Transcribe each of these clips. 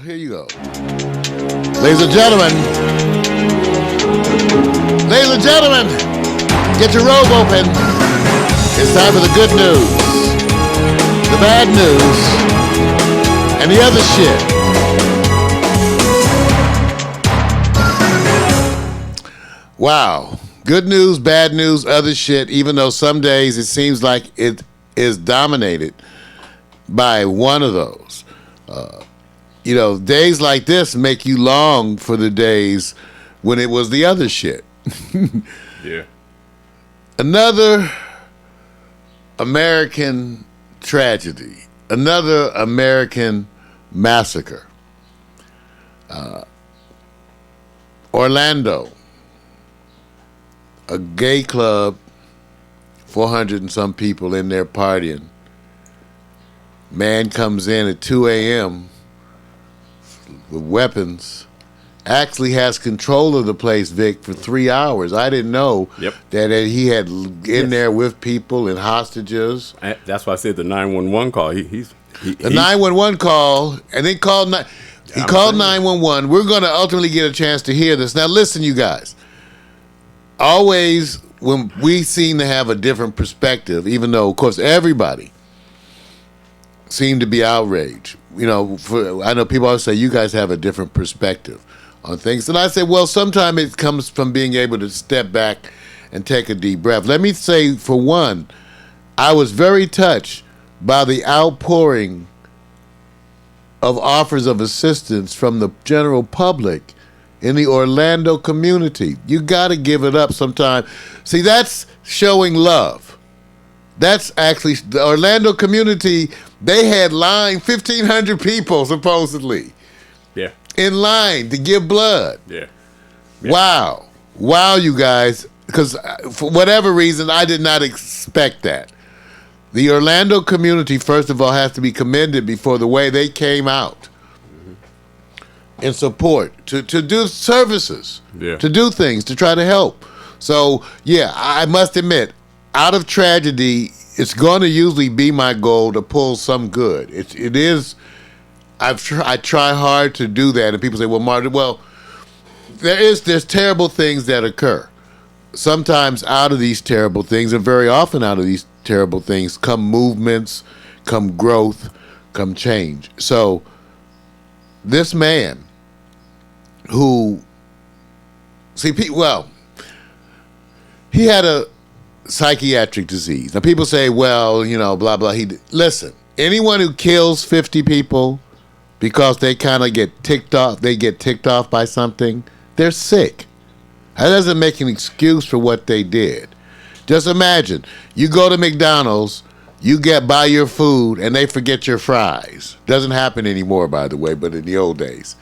here you go. Ladies and gentlemen, get your robe open. It's time for the good news, the bad news, and the other shit. Wow. Good news, bad news, other shit, even though some days it seems like it is dominated by one of those. Days like this make you long for the days when it was the other shit. Yeah. Another American tragedy, another American massacre. Orlando, a gay club, 400 and some people in there partying. Man comes in at 2 a.m. with weapons, actually has control of the place, Vic, for 3 hours. I didn't know that he had in there with people and hostages. That's why I said the 911 call. The 911 call, and then called 911. We're going to ultimately get a chance to hear this. Now, listen, you guys. Always, when we seem to have a different perspective, even though, of course, everybody seemed to be outraged. I know people always say, you guys have a different perspective on things. And I say, well, sometimes it comes from being able to step back and take a deep breath. Let me say, for one, I was very touched by the outpouring of offers of assistance from the general public in the Orlando community. You got to give it up sometime. See, that's showing love. That's actually the Orlando community. They had 1,500 people supposedly. Yeah. In line to give blood. Yeah. Wow, you guys. Because for whatever reason, I did not expect that. The Orlando community, first of all, has to be commended before the way they came out in support to do services, to do things, to try to help. So, yeah, I must admit, out of tragedy, it's going to usually be my goal to pull some good. It is. I try hard to do that, and people say, "Well, Martin, there's terrible things that occur. Sometimes out of these terrible things, and very often out of these terrible things, come movements, come growth, come change." So, this man, who, he had a psychiatric disease. Now, people say, well, blah, blah. Listen, anyone who kills 50 people because they kind of get ticked off by something, they're sick. That doesn't make an excuse for what they did. Just imagine, you go to McDonald's, you buy your food, and they forget your fries. Doesn't happen anymore, by the way, but in the old days.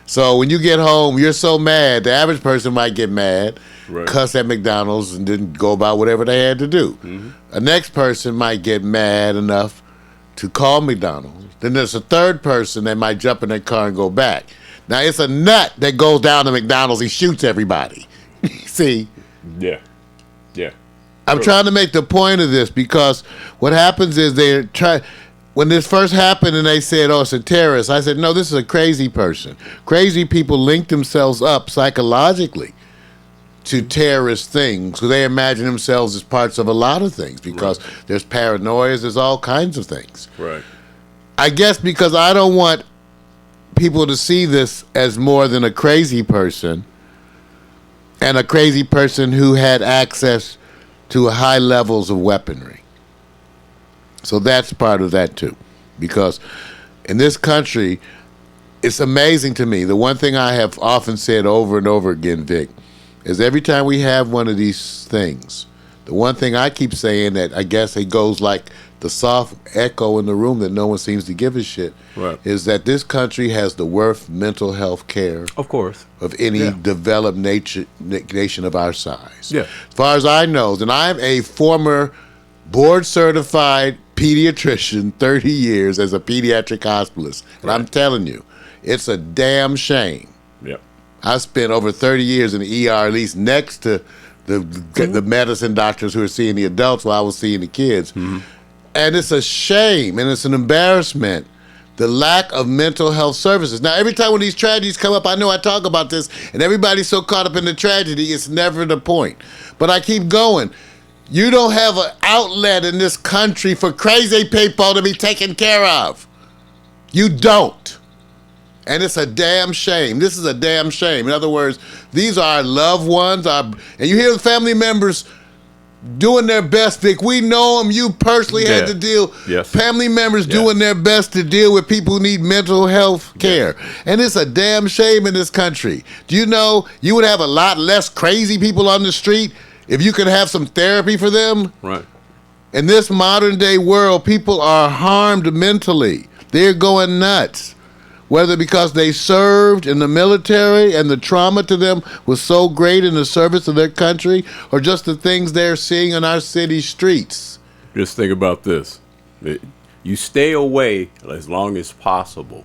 So when you get home, you're so mad, the average person might get mad, cuss at McDonald's, and didn't go about whatever they had to do. Mm-hmm. A next person might get mad enough to call McDonald's. Then there's a third person that might jump in their car and go back. Now, it's a nut that goes down to McDonald's and shoots everybody. See? Yeah. Yeah. I'm trying to make the point of this because what happens is when this first happened and they said, oh, it's a terrorist, I said, no, this is a crazy person. Crazy people link themselves up psychologically to terrorist things because they imagine themselves as parts of a lot of things because there's paranoia, there's all kinds of things. Right. I guess because I don't want people to see this as more than a crazy person and a crazy person who had access to high levels of weaponry. So that's part of that too. Because in this country, it's amazing to me. The one thing I have often said over and over again, Vic, is every time we have one of these things, the one thing I keep saying that I guess it goes like the soft echo in the room that no one seems to give a shit, is that this country has the worst mental health care of any developed nation of our size. Yeah. As far as I know, and I'm a former board-certified pediatrician, 30 years as a pediatric hospitalist, and I'm telling you, it's a damn shame. Yep. I spent over 30 years in the ER, at least next to the medicine doctors who are seeing the adults while I was seeing the kids. Mm-hmm. And it's a shame and it's an embarrassment the lack of mental health services. Now, every time when these tragedies come up, I know I talk about this, and everybody's so caught up in the tragedy, it's never the point. But I keep going. You don't have an outlet in this country for crazy people to be taken care of. You don't. And it's a damn shame. This is a damn shame. In other words, these are our loved ones, and you hear the family members doing their best, Vic. We know them. You personally had to deal. Yes. Family members doing their best to deal with people who need mental health care. And it's a damn shame in this country. Do you know you would have a lot less crazy people on the street if you could have some therapy for them? Right. In this modern day world, people are harmed mentally. They're going nuts. Whether because they served in the military and the trauma to them was so great in the service of their country, or just the things they're seeing on our city streets. Just think about this. You stay away as long as possible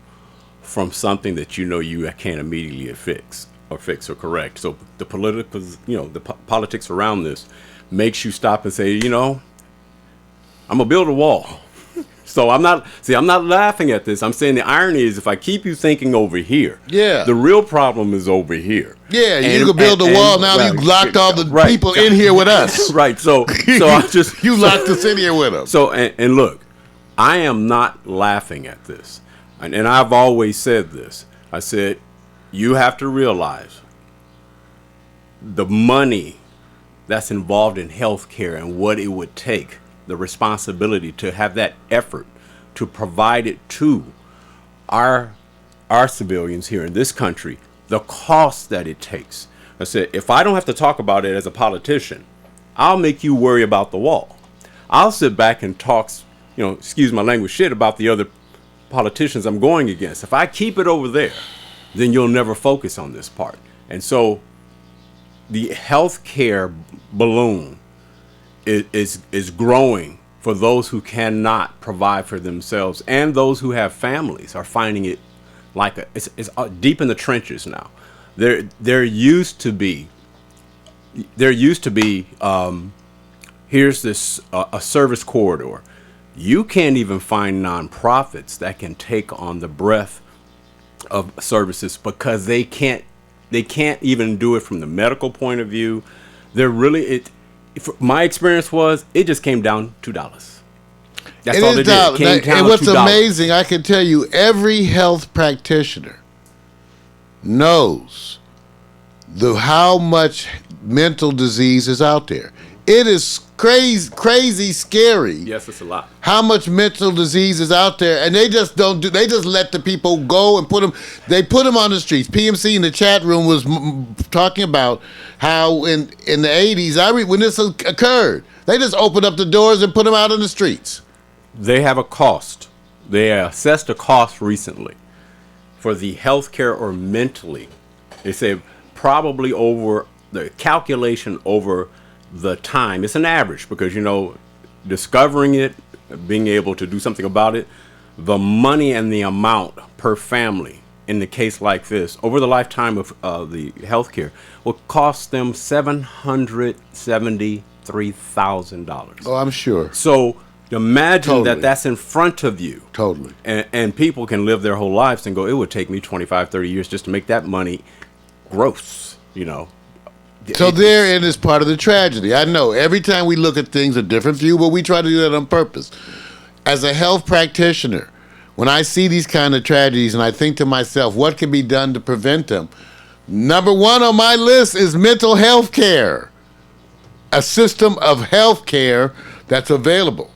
from something that you know you can't immediately fix or correct. So the politics around this makes you stop and say, I'm gonna build a wall. So I'm not laughing at this. I'm saying the irony is if I keep you thinking over here, the real problem is over here. Yeah, you can build a wall now. You locked all the people in here with us. Right. So I just you locked us in here with them. So and look, I am not laughing at this, and I've always said this. I said you have to realize the money that's involved in healthcare and what it would take. The responsibility to have that effort to provide it to our civilians here in this country, the cost that it takes. I said, if I don't have to talk about it as a politician, I'll make you worry about the wall. I'll sit back and talk, excuse my language, shit about the other politicians I'm going against. If I keep it over there, then you'll never focus on this part. And so the healthcare balloon is growing for those who cannot provide for themselves, and those who have families are finding it like it's deep in the trenches now. There used to be here's this a service corridor. You can't even find nonprofits that can take on the breadth of services because they can't even do it from the medical point of view. They're really my experience was it just came down $2. That's all it did. It came down and what's $2. amazing, I can tell you, every health practitioner knows how much mental disease is out there. It is crazy scary. Yes, it's a lot. How much mental disease is out there, and they just they just let the people go and put them on the streets. PMC in the chat room was talking about how in the 80s, when this occurred, they just opened up the doors and put them out in the streets. They have a cost. They assessed a cost recently for the healthcare or mentally. They say probably over the calculation over the time. It's an average because, discovering it, being able to do something about it, the money and the amount per family in the case like this over the lifetime of the healthcare will cost them $773,000. Oh, I'm sure. So imagine that's in front of you. Totally. And people can live their whole lives and go, it would take me 25, 30 years just to make that money gross, So therein is part of the tragedy. I know every time we look at things a different view, but we try to do that on purpose. As a health practitioner, when I see these kind of tragedies and I think to myself, what can be done to prevent them? Number one on my list is mental health care. A system of health care that's available.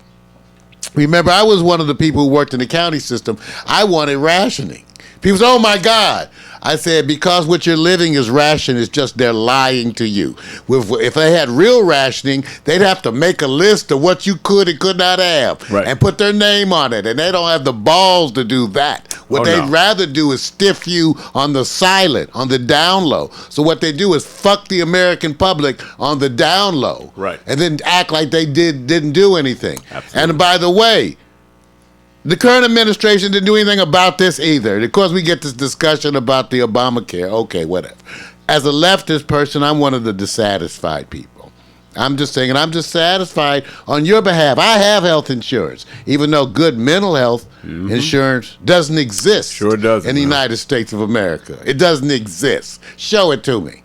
Remember, I was one of the people who worked in the county system. I wanted rationing. People say, oh my God. I said, because what you're living is ration, it's just they're lying to you. If they had real rationing, they'd have to make a list of what you could and could not have and put their name on it. And they don't have the balls to do that. What they'd rather do is stiff you on the silent, on the down low. So what they do is fuck the American public on the down low. Right. And then act like they didn't do anything. Absolutely. And by the way, the current administration didn't do anything about this either. Of course, we get this discussion about the Obamacare. Okay, whatever. As a leftist person, I'm one of the dissatisfied people. I'm just saying, and I'm just satisfied on your behalf. I have health insurance, even though good mental health insurance doesn't exist Sure doesn't, in the man. United States of America. It doesn't exist. Show it to me.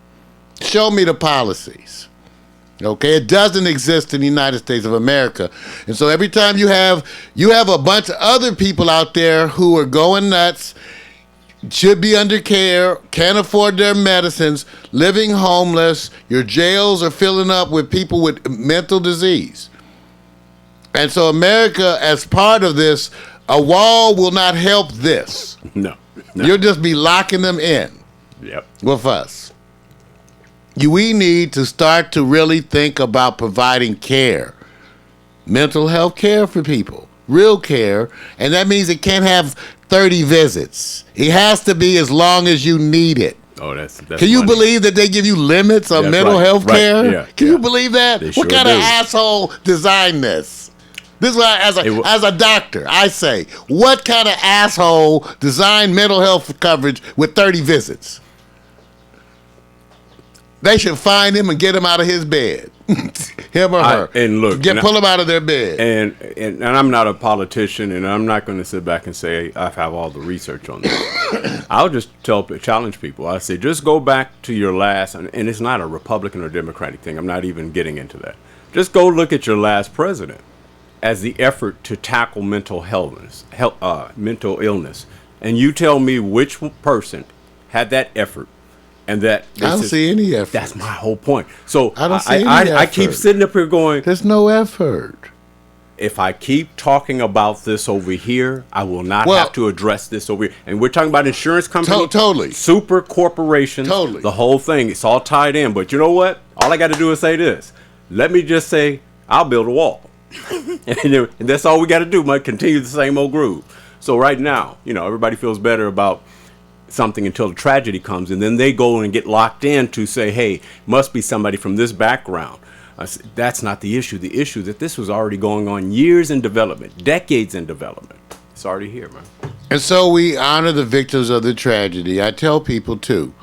Show me the policies. Okay, it doesn't exist in the United States of America. And so every time you have a bunch of other people out there who are going nuts, should be under care, can't afford their medicines, living homeless. Your jails are filling up with people with mental disease. And so America, as part of this, a wall will not help this. No. You'll just be locking them in Yep. with us. We need to start to really think about providing care, mental health care for people, real care, and that means it can't have 30 visits. It has to be as long as you need it. Oh, that's Can you funny. believe that they give you limits on That's mental right, health right, care? yeah, Can yeah. you believe that? They What sure kind of do. asshole designed this? This is why, as a doctor, I say, what kind of asshole designed mental health coverage with 30 visits? They should find him and get him out of his bed. Him or her. And look, pull him out of their bed. And I'm not a politician, and I'm not going to sit back and say I have all the research on this. I'll just challenge people. I say just go back to your last, and it's not a Republican or Democratic thing. I'm not even getting into that. Just go look at your last president as the effort to tackle mental illness, and you tell me which person had that effort. And that I don't see any effort. That's my whole point. So I don't see any I keep effort. sitting up here going, There's no effort. if I keep talking about this over here, I will not Well- have to address this over here. And we're talking about insurance companies, Totally. super corporations, Totally. the whole thing. It's all tied in. But you know what? All I got to do is say this. Let me just say, I'll build a wall. and that's all we got to do. Might continue the same old groove. So right now, everybody feels better about something until the tragedy comes, and then they go and get locked in to say, hey, must be somebody from this background. That's not the issue. The issue is that this was already going on years in development, decades in development. It's already here, man. And so we honor the victims of the tragedy. I tell people too,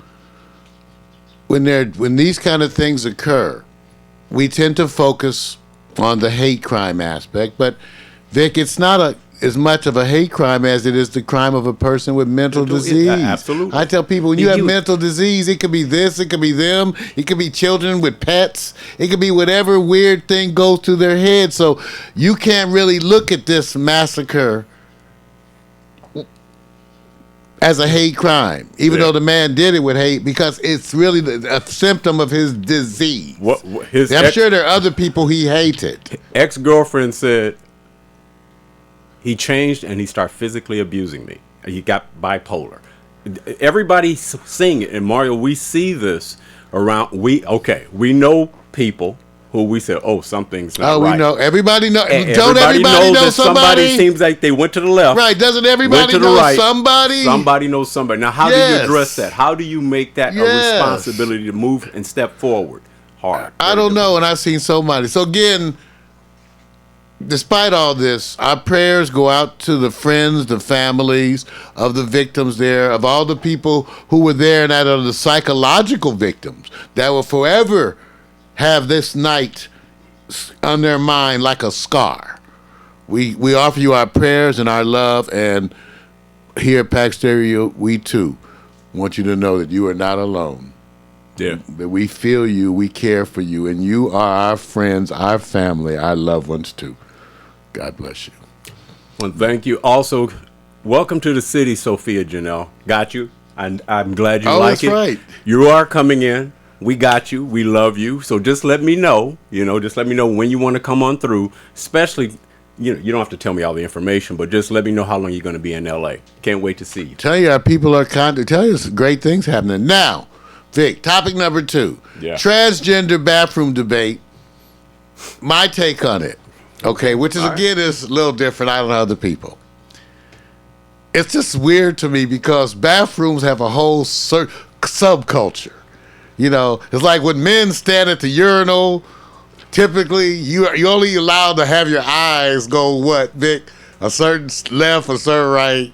when these kind of things occur, we tend to focus on the hate crime aspect. But Vic, it's not as much of a hate crime as it is the crime of a person with mental disease. Absolutely. I tell people, when you have mental disease, it could be this, it could be them, it could be children with pets, it could be whatever weird thing goes through their head. So you can't really look at this massacre as a hate crime, even though the man did it with hate, because it's really a symptom of his disease. I'm sure there are other people he hated. Ex-girlfriend said he changed and he started physically abusing me. He got bipolar. Everybody's seeing it. And Mario, we see this around. We know people who we say, oh, something's not right. We know. Everybody know. And Don't everybody know that somebody seems like they went to the left. Right. Doesn't went everybody to the know right. somebody? Somebody knows somebody. Now, how do you address that? How do you make that a Yes. responsibility to move and step forward? Hard. I don't know, and I've seen so many. So again, despite all this, our prayers go out to the friends, the families of the victims there, of all the people who were there and that are the psychological victims that will forever have this night on their mind like a scar. We offer you our prayers and our love, and here at Pack Stereo, we too want you to know that you are not alone. Yeah. That we feel you, we care for you, and you are our friends, our family, our loved ones too. God bless you. Well, thank you. Also, welcome to the city, Sophia Janelle. Got you. I'm glad you like it. That's right. You are coming in. We got you. We love you. So just let me know. Just let me know when you want to come on through. Especially, you don't have to tell me all the information, but just let me know how long you're going to be in L.A. Can't wait to see you. Tell you our people are tell you some great things happening now. Vic, topic number 2. Yeah. Transgender bathroom debate. My take on it. Okay, which is, again, is a little different. I don't know other people. It's just weird to me because bathrooms have a whole subculture. It's like when men stand at the urinal, typically you're only allowed to have your eyes go, what, Vic? A certain left, a certain right.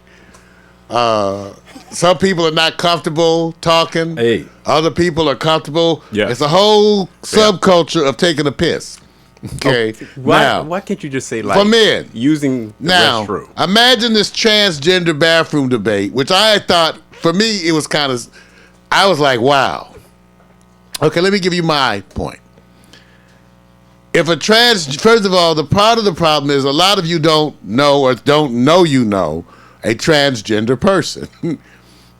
Some people are not comfortable talking. Hey. Other people are comfortable. Yes. It's a whole subculture of taking a piss. Okay. Why can't you just say like for men using the now? restroom? Imagine this transgender bathroom debate, which I thought for me it was kind of. I was like, wow. Okay, let me give you my point. If first of all, the part of the problem is a lot of you don't know or don't know a transgender person.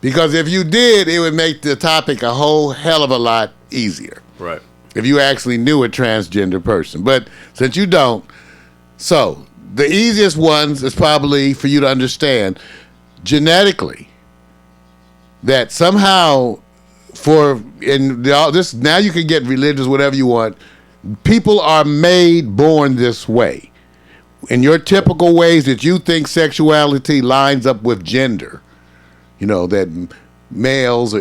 Because if you did, it would make the topic a whole hell of a lot easier. Right. If you actually knew a transgender person. But since you don't, so the easiest ones is probably for you to understand genetically that somehow this now you can get religious, whatever you want. People are born this way. In your typical ways that you think sexuality lines up with gender. You know, that males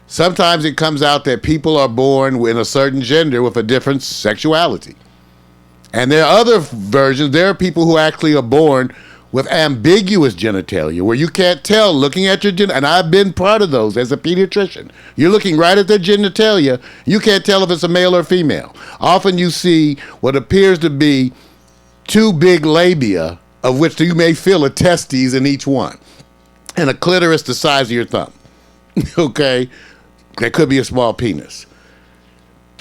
sometimes it comes out that people are born in a certain gender with a different sexuality. And there are other versions. There are people who actually are born with ambiguous genitalia, where you can't tell looking at your and I've been part of those as a pediatrician. You're looking right at their genitalia. You can't tell if it's a male or female. Often you see what appears to be two big labia, of which you may feel a testes in each one. And a clitoris the size of your thumb. Okay? That could be a small penis.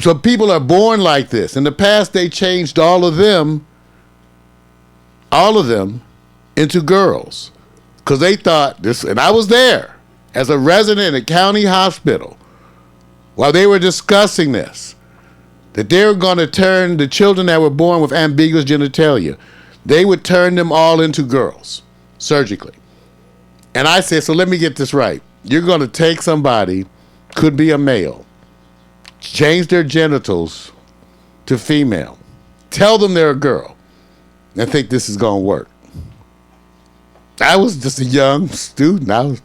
So people are born like this. In the past, they changed all of them, into girls. Because they thought this, and I was there as a resident at County Hospital while they were discussing this, that they were going to turn the children that were born with ambiguous genitalia, they would turn them all into girls, surgically. And I said, so let me get this right. You're going to take somebody, could be a male, change their genitals to female, tell them they're a girl, and think this is going to work. I was just a young student. I was,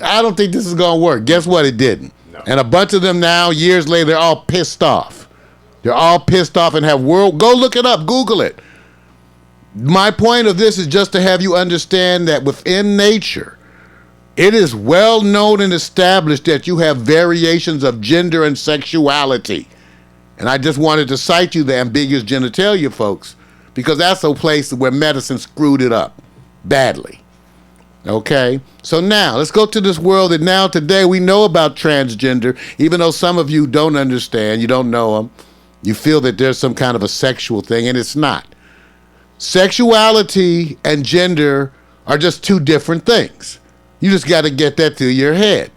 I don't think this is going to work. Guess what? It didn't. No. And a bunch of them now, years later, they're all pissed off. They're all pissed off and have go look it up, Google it. My point of this is just to have you understand that within nature, it is well known and established that you have variations of gender and sexuality. And I just wanted to cite you the ambiguous genitalia, folks, because that's a place where medicine screwed it up badly. Okay? So now, let's go to this world that now today we know about transgender, even though some of you don't understand, you don't know them. You feel that there's some kind of a sexual thing, and it's not. Sexuality and gender are just two different things. You just got to get that through your head.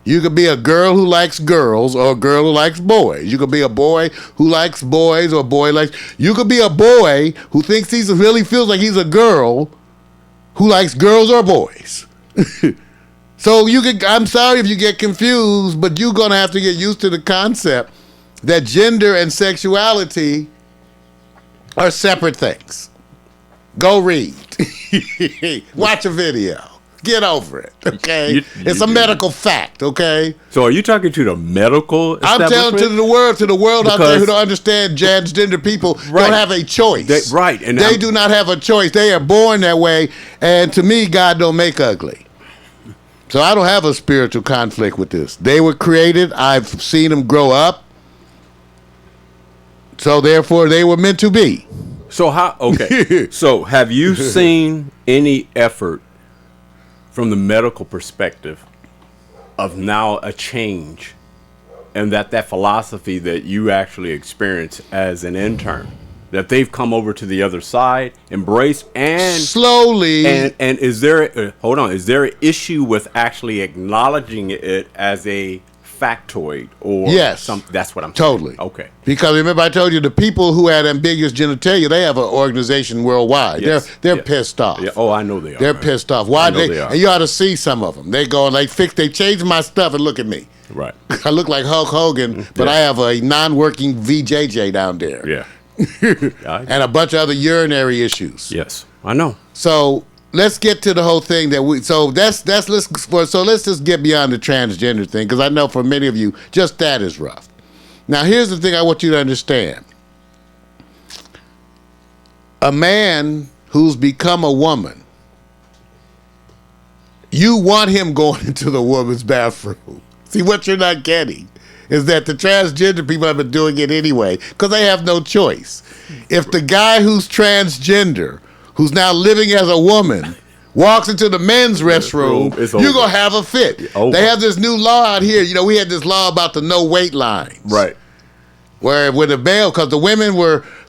You could be a girl who likes girls or a girl who likes boys. You could be a boy who likes boys or a boy likes... You could be a boy who thinks he really feels like he's a girl who likes girls or boys. So I'm sorry if you get confused, but you're going to have to get used to the concept that gender and sexuality are separate things. Go read. Watch a video. Get over it, okay? It's a medical fact, okay? So are you talking to the medical establishment? I'm telling to the world out there who don't understand transgender people don't have a choice. Right. And they do not have a choice. They are born that way, and to me, God don't make ugly. So I don't have a spiritual conflict with this. They were created. I've seen them grow up. So therefore, they were meant to be. So so have you seen any effort from the medical perspective of now a change, and that philosophy that you actually experienced as an intern, that they've come over to the other side, embraced, and slowly, and is there is there an issue with actually acknowledging it as a factoid or something? That's what I'm totally saying. Okay. Because remember I told you the people who had ambiguous genitalia, they have an organization worldwide. Yes. They're pissed off. Yeah. Oh, I know they are. They're pissed off. Why they are. And you ought to see some of them. They go and they changed my stuff and look at me. Right. I look like Hulk Hogan, but I have a non-working VJJ down there. Yeah. And a bunch of other urinary issues. Yes. I know. So let's get to the whole thing let's just get beyond the transgender thing, because I know for many of you, just that is rough. Now, here's the thing I want you to understand. A man who's become a woman, you want him going into the woman's bathroom. See, what you're not getting is that the transgender people have been doing it anyway because they have no choice. If the guy who's transgender, who's now living as a woman, walks into the men's restroom, you're going to have a fit. They have this new law out here. You know, we had this law about the no wait lines. Right. Where with the bail, because the women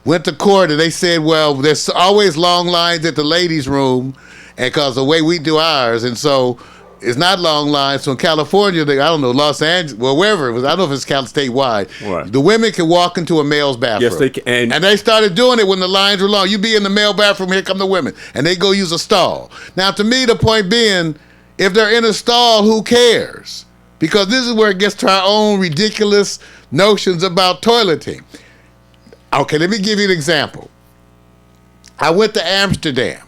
went to court and they said, well, there's always long lines at the ladies' room, and because the way we do ours, and so it's not long lines. So in California, I don't know, Los Angeles, well, wherever it was, I don't know if it's statewide. Right. The women can walk into a male's bathroom. Yes, they can. And they started doing it when the lines were long. You be in the male bathroom, here come the women, and they go use a stall. Now, to me, the point being, if they're in a stall, who cares? Because this is where it gets to our own ridiculous notions about toileting. Okay, let me give you an example. I went to Amsterdam.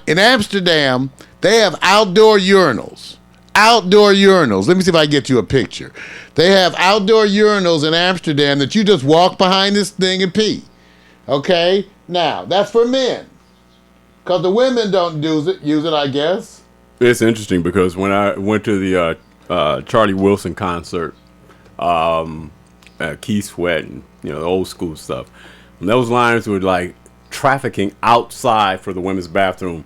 In Amsterdam, they have outdoor urinals. Outdoor urinals. Let me see if I can get you a picture. They have outdoor urinals in Amsterdam that you just walk behind this thing and pee. Okay? Now, that's for men. Because the women don't use it, I guess. It's interesting because when I went to the Charlie Wilson concert, Keith Sweat and the old school stuff, and those lines were like trafficking outside for the women's bathroom.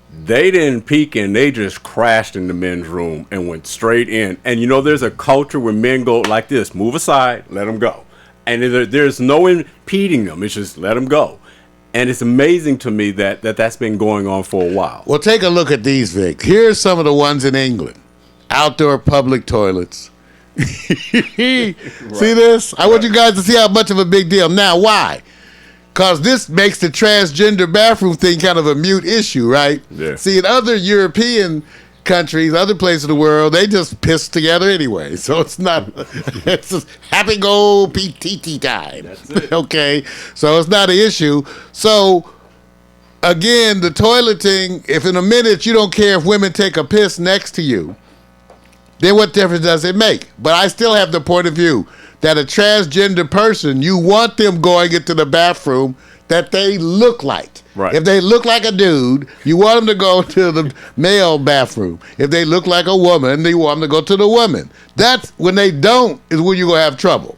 They didn't peek in, they just crashed in the men's room and went straight in. And there's a culture where men go like this: move aside, let them go. And there's no impeding them, it's just let them go. And it's amazing to me that's been going on for a while. Well, take a look at these, Vic. Here's some of the ones in England. Outdoor public toilets. See this? I want you guys to see how much of a big deal. Now, why? Because this makes the transgender bathroom thing kind of a mute issue, right? Yeah. See, in other European countries, other places of the world, they just piss together anyway. So it's not, it's just happy go PTT time. That's it. Okay? So it's not an issue. So, again, the toileting, if in a minute you don't care if women take a piss next to you, then what difference does it make? But I still have the point of view that a transgender person, you want them going into the bathroom that they look like. Right. If they look like a dude, you want them to go to the male bathroom. If they look like a woman, you want them to go to the woman. That's when they don't is when you're going to have trouble.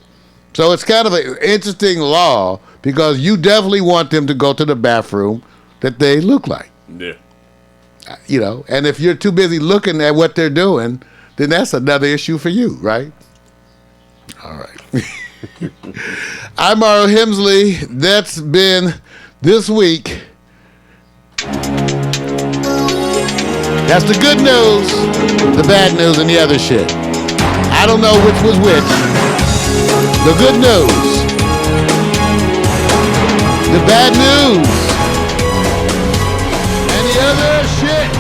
So it's kind of an interesting law because you definitely want them to go to the bathroom that they look like. Yeah. And if you're too busy looking at what they're doing, then that's another issue for you, right? All right. I'm Mario Hemsley. That's been this week. That's the good news, the bad news, and the other shit. I don't know which was which. The good news, the bad news, and the other shit.